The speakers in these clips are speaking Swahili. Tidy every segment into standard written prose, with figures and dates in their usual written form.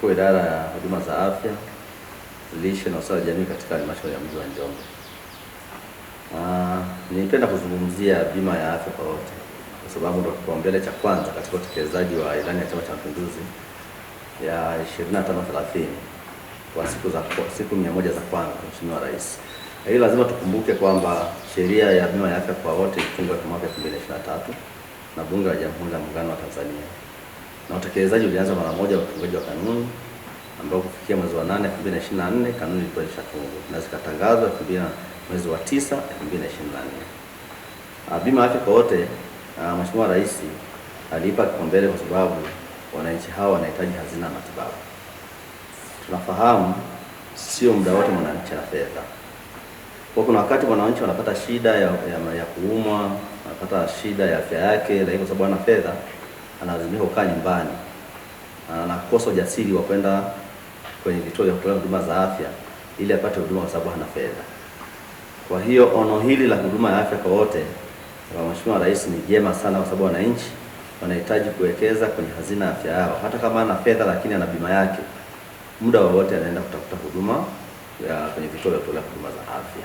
mkuu wa idara ya huduma za afya, lishe na usawa wa jamii katika halmashauri ya mji wa Njombe. Nipenda kuzungumzia bima ya afya kwa wote kwa sababu ndio kipaumbele cha kwanza katika utekelezaji wa ilani ya Chama cha Mapinduzi ya 25-30 kwa siku 100 za kwanza Mheshimiwa Rais. Hili lazima tukumbuke kwamba sheria ya bima ya afya kwa wote ilitungwa mwaka 2023 na Bunge la Jamhuri ya Muungano wa Tanzania. Na utekelezaji ulianza mara moja wa utungaji wa kanuni ambao kufikia mwezi wa 8 2024 kanuni ilikuwa ishatungwa na zikatangazwa mwezi wa 9 2024. Bima ya afya kwa wote Mheshimiwa Rais aliipa kipaumbele kwa sababu wananchi hao wanahitaji hazina ya matibabu. Tunafahamu sio muda wote mwananchi ana fedha. Kwa kuna wakati wananchi wanapata shida ya kuumwa, wanapata shida ya afya yake, lakini kwa sababu ana fedha analazimika kukaa nyumbani. Anakosa ujasiri wa kwenda kwenye vituo vya kutolea huduma za afya ili apate huduma kwa sababu hana fedha. Kwa hiyo ono hili la huduma ya afya kwa wote kwa Mheshimiwa Rais ni jema sana kwa sababu wananchi wanahitaji kuwekeza kwenye hazina ya afya yao. Hata kama ana fedha lakini ana bima yake, muda wowote anaenda kutafuta huduma kwenye vituo vya kutolea huduma za afya.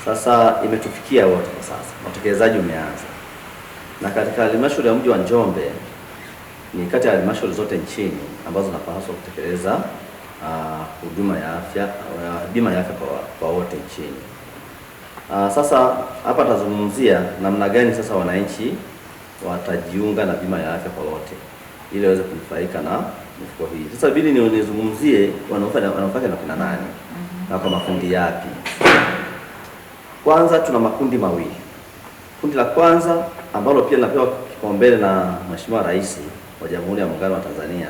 Sasa imetufikia wote kwa sasa. Utekelezaji umeanza. Na katika halmashauri ya mji wa Njombe ni kati ya halmashauri zote nchini ambazo zinapaswa kutekeleza huduma ya afya, bima ya afya kwa wote nchini. Sasa hapa tazungumzia namna gani sasa wananchi watajiunga na bima ya afya kwa wote ili waweze kunufaika na mfuko hii. Sasa bili nizungumzie wanaofanya na kina nani na kwa makundi yapi. Kwanza tuna makundi mawili. Kundi la kwanza ambalo pia linapewa kipaumbele na Mheshimiwa Rais wa Jamhuri ya Muungano wa Tanzania,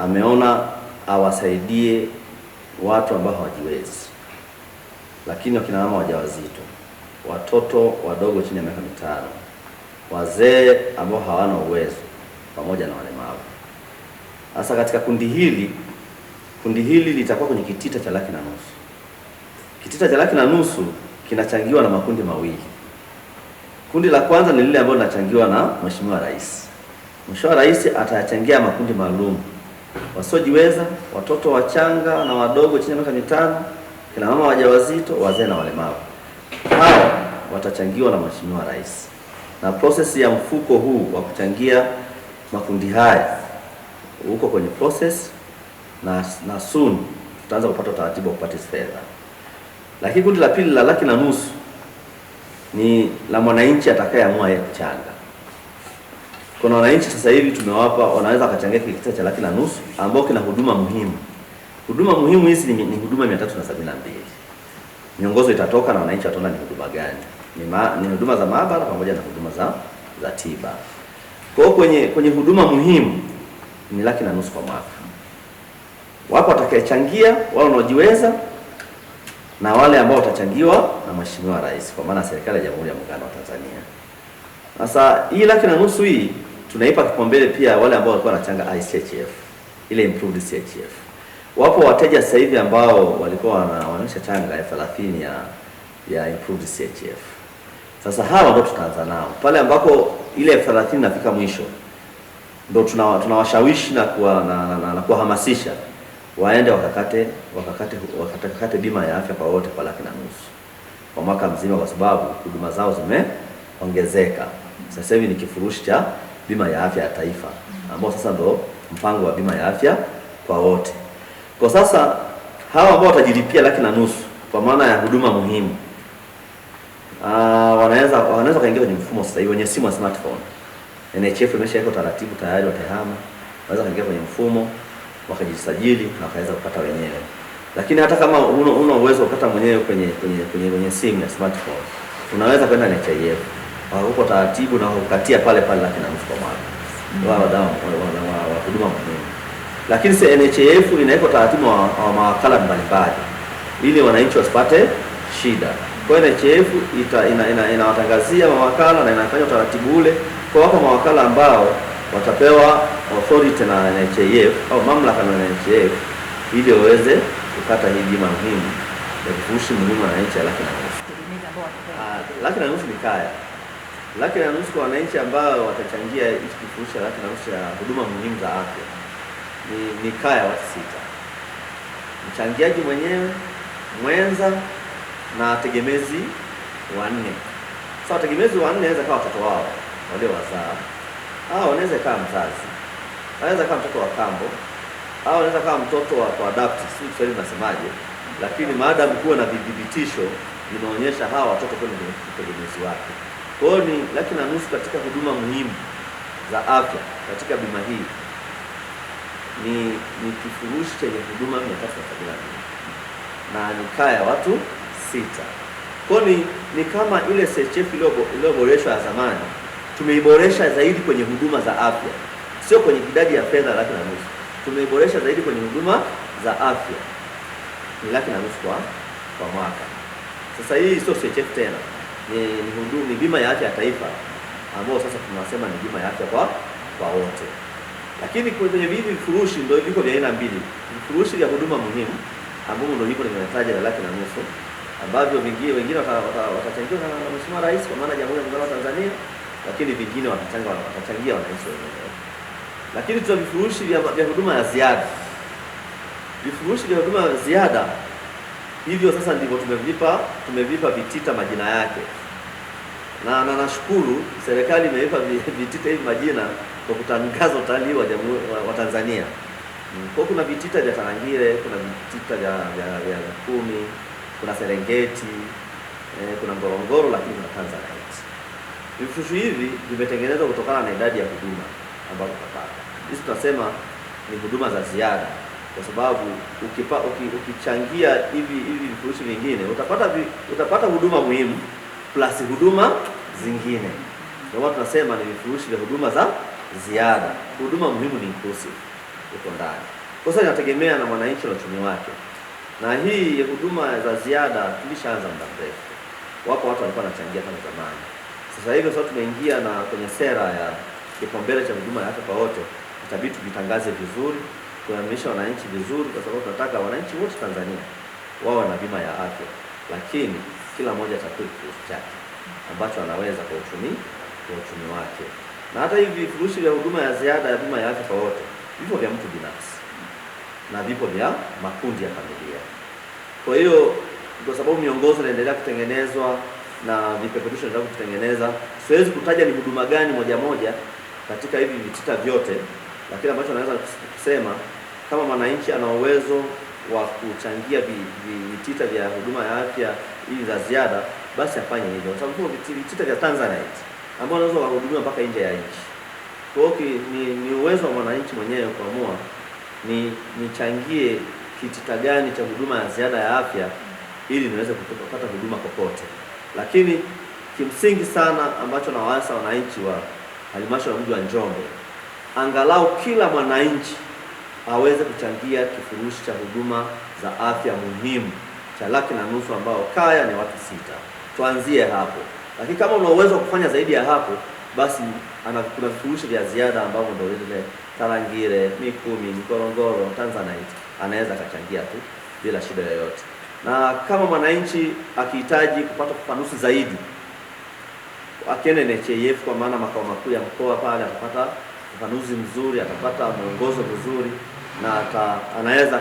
ameona awasaidie watu ambao hawajiwezi, lakini wakina mama wajawazito, watoto wadogo chini ya miaka 5, wazee ambao hawana uwezo pamoja na walemavu. Sasa katika kundi hili litakuwa kwenye kitita cha 1,500,000. Kitita cha 1,500,000 kinachangiwa na makundi mawili. Kundi la kwanza ni lile ambalo linachangiwa na Mheshimiwa Rais. Mheshimiwa Rais atayachangia makundi maalum: wasiojiweza, watoto wachanga na wadogo chini ya miaka 5, kina mama wajawazito, wazee na walemavu. Hao watachangiwa na Mheshimiwa Rais. Na process ya mfuko huu wa kuchangia makundi haya uko kwenye process na soon tutaanza kupata utaratibu wa kupata fedha. Lakini kundi la pili la 1,500,000 ni la mwananchi atakayeamua yeye kuchanga. Kuna wananchi sasa hivi tumewapa wanaweza kuchangia kitita cha 1,500,000 ambao kina huduma muhimu. Huduma muhimu hizi ni huduma 372. Miongozo itatoka na wananchi wataona ni huduma gani. Ni huduma za maabara pamoja na huduma za tiba. Kwa hiyo kwenye huduma muhimu ni 1,500,000 kwa mwaka. Wapo watakayechangia wale wanaojiweza na wale ambao watachangiwa na Mheshimiwa Rais kwa maana serikali ya Jamhuri ya Muungano wa Tanzania. Sasa hii 1,500,000 hii tunaipa kipaumbele pia wale ambao walikuwa wanachanga ICHF, ile improved CHF. Wapo wateja sasa hivi ambao walikuwa wanaonyesha changa ya 30 ya improved CHF. Sasa hawa ndio tutaanza nao. Pale ambako ile 30 inafika mwisho ndio tunawashawishi na kuwahamasisha waende wakakate bima ya afya kwa wote kwa 1,500,000 kwa mwaka mzima, kwa sababu huduma zao zimeongezeka. Sasa hivi ni kifurushi cha bima ya afya ya taifa ambao sasa ndo mpango wa bima ya afya kwa wote. Kwa sasa hawa ambao watajilipia 1,500,000 kwa maana ya huduma muhimu wanaweza kaingia kwenye mfumo sasa hivi wenye simu ya smartphone. NHF imeshaweka taratibu tayari, watahama wanaweza kaingia kwenye mfumo wakajisajili na wakaweza kupata wenyewe. Lakini hata kama una uwezo kupata mwenyewe kwenye simu ya smartphone, unaweza kwenda NHIF huko taratibu na kukatia pale 1,500,000 kwa mwaka wao wadau wa huduma muhimu. Lakini NHIF inaweka taratibu wa mawakala mbalimbali ili wananchi wasipate shida. Kwa hiyo NHIF inawatangazia mawakala na inafanya utaratibu ule kwa wako mawakala ambao watapewa authority na NHIF au mamlaka na NHIF ili waweze kupata hii bima muhimu ya kifurushi muhimu na wananchi 1,500,000. 1,500,000 ni kaya. 1,500,000 kwa wananchi ambao watachangia hichi kifurushi cha 1,500,000 ya huduma muhimu za afya. ni kaya watu 6, mchangiaji mwenyewe, mwenza na tegemezi 4. Sasa wategemezi 4 wanaweza kuwa watoto wao wale wazaa, au wanaweza kuwa mzazi, anaweza kuwa mtoto wa kambo, au anaweza kuwa mtoto wa kuadapt, sio Kiswahili nasemaje, lakini maadamu kuwa na vidhibitisho vinaonyesha hawa watoto kwani ni tegemezi wake. Kwa hiyo ni 1,500,000 katika huduma muhimu za afya katika bima hii ni kifurushi chenye huduma 372 na ni kaya watu 6. Kwa ni kama ile CHF iliyoboreshwa ya zamani, tumeiboresha zaidi kwenye huduma za afya, sio kwenye idadi ya fedha 1,500,000. Tumeiboresha zaidi kwenye huduma za afya, ni 1,500,000 kwa mwaka. Sasa hii sio CHF tena, ni bima ya afya ya taifa, ambao sasa tunasema ni bima ya afya kwa wote. Lakini kwenye hivi vifurushi ndio viko vya aina mbili. Vifurushi vya huduma muhimu ambavyo ndio hivyo nimetaja 1,500,000, ambavyo wengine watachangiwa na Mheshimiwa Rais kwa maana Jamhuri ya Muungano wa Tanzania, lakini vingine watachangia wananchi wenyewe. Lakini tuna vifurushi vya huduma ya ziada. Vifurushi vya huduma ya ziada hivyo sasa ndivyo tumevipa vitita majina yake. Na nashukuru serikali imevipa vitita hivi majina kwa kutangaza utalii wa Tanzania. Kwa kuna vitita vya Tarangire, kuna vitita vya Mikumi, kuna Serengeti, kuna Ngorongoro, lakini kuna Tanzanite. Vifurushi hivi vimetengenezwa kutokana na idadi ya huduma ambazo tutapata. Hizi tunasema ni huduma za ziada, kwa sababu ukichangia hivi vifurushi vingine utapata huduma muhimu plus huduma zingine. Ndio maana tunasema ni vifurushi vya huduma za ziada. Huduma muhimu ni inclusive, iko ndani. Kwa sababu inategemea na mwananchi na uchumi wake. Na hii huduma za ziada tulishaanza muda mrefu. Wapo watu walikuwa wanachangia kama zamani. Sasa hivi sasa tumeingia na kwenye sera ya kipaumbele cha huduma ya afya kwa wote. Itabidi tujitangaze vizuri, kuhamisha wananchi vizuri, kwa sababu tunataka wananchi wote Tanzania wawe na bima ya afya, lakini kila mmoja atapewa kifurushi chake ambacho anaweza kwa uchumi wake. Na hata hivi vifurushi vya huduma ya ziada ya bima ya afya kwa wote vipo vya mtu binafsi na vipo vya makundi ya familia. Kwa hiyo kwa sababu miongozo inaendelea kutengenezwa na vipeperusho vinaendelea kutengeneza, siwezi kutaja ni huduma gani moja katika hivi vitita vyote, lakini ambacho naweza kusema kama mwananchi ana uwezo wa kuchangia vitita vya huduma ya afya hivi za ziada, basi afanye hivyo, kwa sababu vitita vya Tanzanite ambao unaweza kuhudumia mpaka nje ya nchi. Kwa hiyo ni uwezo wa mwananchi mwenyewe kuamua nichangie kitita gani cha huduma ya ziada ya afya ili niweze kupata huduma popote. Lakini kimsingi sana ambacho nawaasa wananchi wa halmashauri ya mji wa Njombe, angalau kila mwananchi aweze kuchangia kifurushi cha huduma za afya muhimu cha 1,500,000 ambao kaya ni watu 6. Tuanzie hapo. Lakini kama una uwezo wa kufanya zaidi ya hapo, basi kuna vifurushi vya ziada ambavyo ndio ile Tarangire, Mikumi, Ngorongoro, Tanzanite anaweza akachangia tu bila shida yoyote. Na kama mwananchi akihitaji kupata ufafanuzi zaidi, akienda NHIF kwa maana makao makuu ya mkoa pale, atapata ufafanuzi mzuri, atapata mwongozo mzuri na anaweza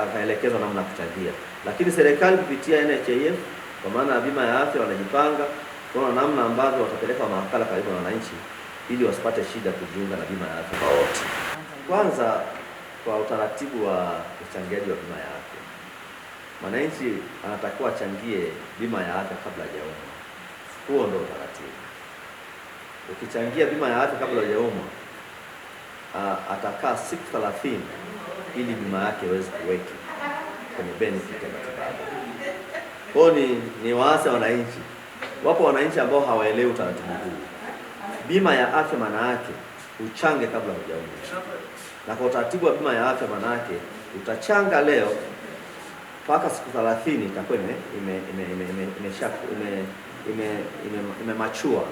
akaelekezwa namna kuchangia. Lakini serikali kupitia NHIF kwa maana ya bima ya afya wanajipanga kwa namna ambavyo watapeleka mawakala karibu na wananchi ili wasipate shida kujiunga na bima ya afya kwa wote. Kwanza, kwa utaratibu wa uchangiaji wa bima ya afya, mwananchi anatakiwa achangie bima ya afya kabla hajaumwa. Huo ndio utaratibu. Ukichangia bima ya afya kabla hajaumwa, atakaa siku 30 ili bima yake iweze kuweka kwenye benefit ya matibabu. Kwa ni waasa wananchi. Wapo wananchi ambao hawaelewi utaratibu huu. Bima ya afya maana yake uchange kabla hujaumwa. Na kwa utaratibu wa bima ya afya maana yake utachanga leo mpaka siku 30 itakuwa imemachua.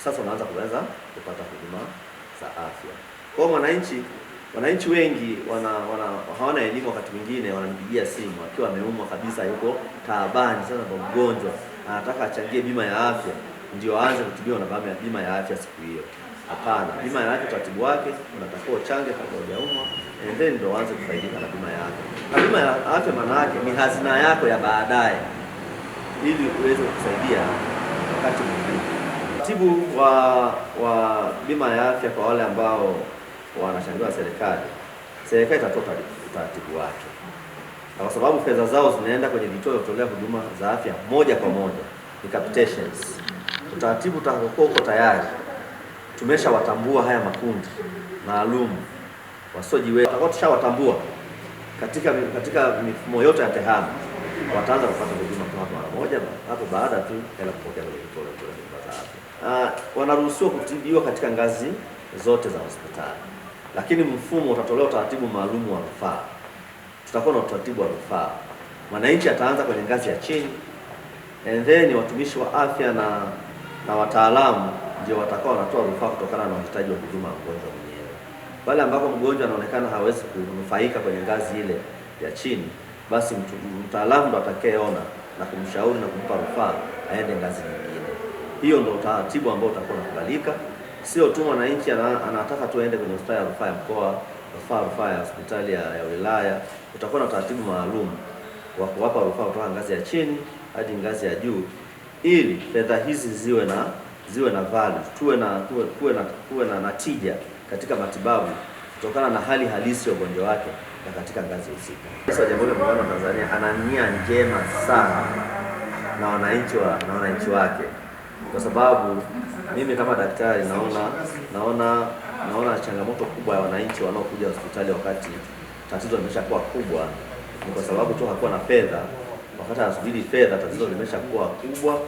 Sasa unaanza kupata huduma za afya. Kwa wananchi wengi hawana elimu, wakati mwingine wananipigia simu akiwa ameumwa kabisa, yuko taabani sana kwa mgonjwa, anataka achangie bima ya afya ndio aanze kutibiwa na bima ya afya siku hiyo. Hapana, bima ya afya utaratibu wake unatakiwa uchange kabla hujaumwa, and then ndio uanze kufaidika na bima ya afya. Na bima ya afya maana yake ni hazina yako ya baadaye, ili uweze kusaidia wakati mwingine. Utaratibu wa bima ya afya kwa wale ambao wanachangiwa serikali itatoa utaratibu wake, na kwa sababu fedha zao zinaenda kwenye vituo vya kutolea huduma za afya moja kwa moja, ni capitations. Utaratibu utakuwa uko tayari, tumeshawatambua haya makundi maalum wasiojiweza, tutakuwa tushawatambua katika mifumo yote ya TEHAMA, wataanza kupata huduma kwa mara moja hapo baada tu ya kupokea kwenye vituo vya kutolea huduma za afya. Wanaruhusiwa kutibiwa katika ngazi zote za hospitali, lakini mfumo utatolewa utaratibu maalum wa rufaa. Tutakuwa na utaratibu wa rufaa. Mwananchi ataanza kwenye ngazi ya chini, and then watumishi wa afya na wataalamu ndio watakao wanatoa rufaa kutokana na uhitaji wa huduma ya mgonjwa mwenyewe. Pale ambapo mgonjwa anaonekana hawezi kunufaika kwenye ngazi ile ya chini, basi mtaalamu ndo atakayeona na kumshauri na kumpa rufaa aende ngazi nyingine. Hiyo ndio utaratibu ambao utakuwa unakubalika. Sio tu mwananchi anataka tu aende kwenye hospitali ya rufaa ya mkoa, rufaa ya hospitali ya wilaya. Utakuwa na utaratibu maalum wa kuwapa rufaa kutoka ngazi ya chini hadi ngazi ya juu, ili fedha hizi ziwe na value, kuwe na natija katika matibabu kutokana na hali halisi ya ugonjwa wake na katika ngazi husika. Rais wa Jamhuri ya Muungano wa Tanzania ana nia njema sana na wananchi wake, kwa sababu mimi kama daktari naona changamoto kubwa ya wananchi wanaokuja hospitali wakati tatizo limeshakuwa kubwa, ni kwa sababu tu hakuwa na fedha. Wakati anasubiri fedha, tatizo limeshakuwa kubwa,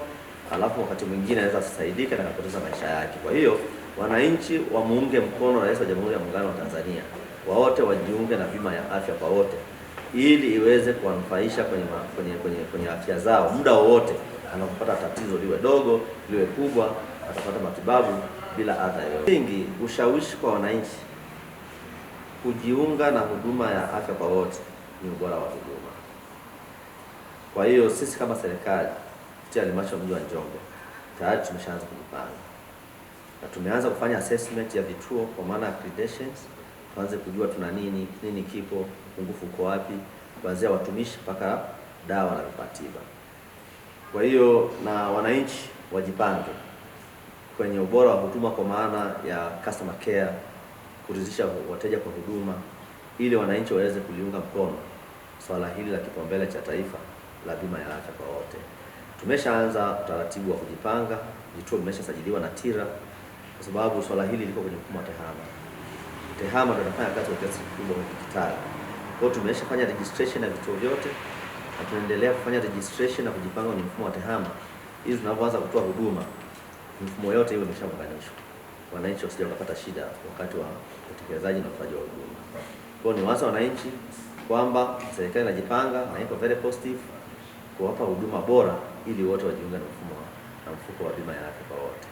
alafu wakati mwingine anaweza kusaidika na kupoteza maisha yake. Kwa hiyo wananchi wamuunge mkono Rais wa Jamhuri ya Muungano wa Tanzania, wote wajiunge na bima ya afya kwa wote, ili iweze kuwanufaisha kwenye afya zao muda wowote. Anapopata tatizo, liwe dogo liwe kubwa, atapata matibabu bila adha yoyote. Ushawishi kwa wananchi kujiunga na huduma ya afya kwa wote ni ubora wa huduma. Kwa hiyo sisi kama serikali kupitia halmashauri mji wa Njombe tayari tumeshaanza kujipanga na tumeanza kufanya assessment ya vituo kwa maana accreditations, tuanze kujua tuna nini kipo, upungufu uko wapi, kuanzia watumishi mpaka dawa na vifaa tiba. Kwa hiyo na wananchi wajipange kwenye ubora wa huduma kwa maana ya customer care, kuridhisha wateja kwa huduma, ili wananchi waweze kuliunga mkono swala hili la kipaumbele cha taifa la bima ya afya kwa wote. Tumeshaanza utaratibu wa kujipanga, vituo vimeshasajiliwa na TIRA kwa sababu swala hili liko kwenye mfumo wa TEHAMA. TEHAMA ndio inafanya kazi kwa kiasi kikubwa kwa kitaalamu. Kwa hiyo tumeshafanya registration ya vituo vyote na tunaendelea kufanya registration na kujipanga kwenye mfumo wa TEHAMA ili tunapoanza kutoa huduma mifumo yote hiyo imeshaunganishwa, wananchi wasije wakapata shida wakati wa utekelezaji na utoaji wa huduma. Kwa hiyo ni waasa wananchi kwamba serikali inajipanga na iko very positive kuwapa huduma bora ili wote wajiunge na mfuko wa bima ya afya kwa wote.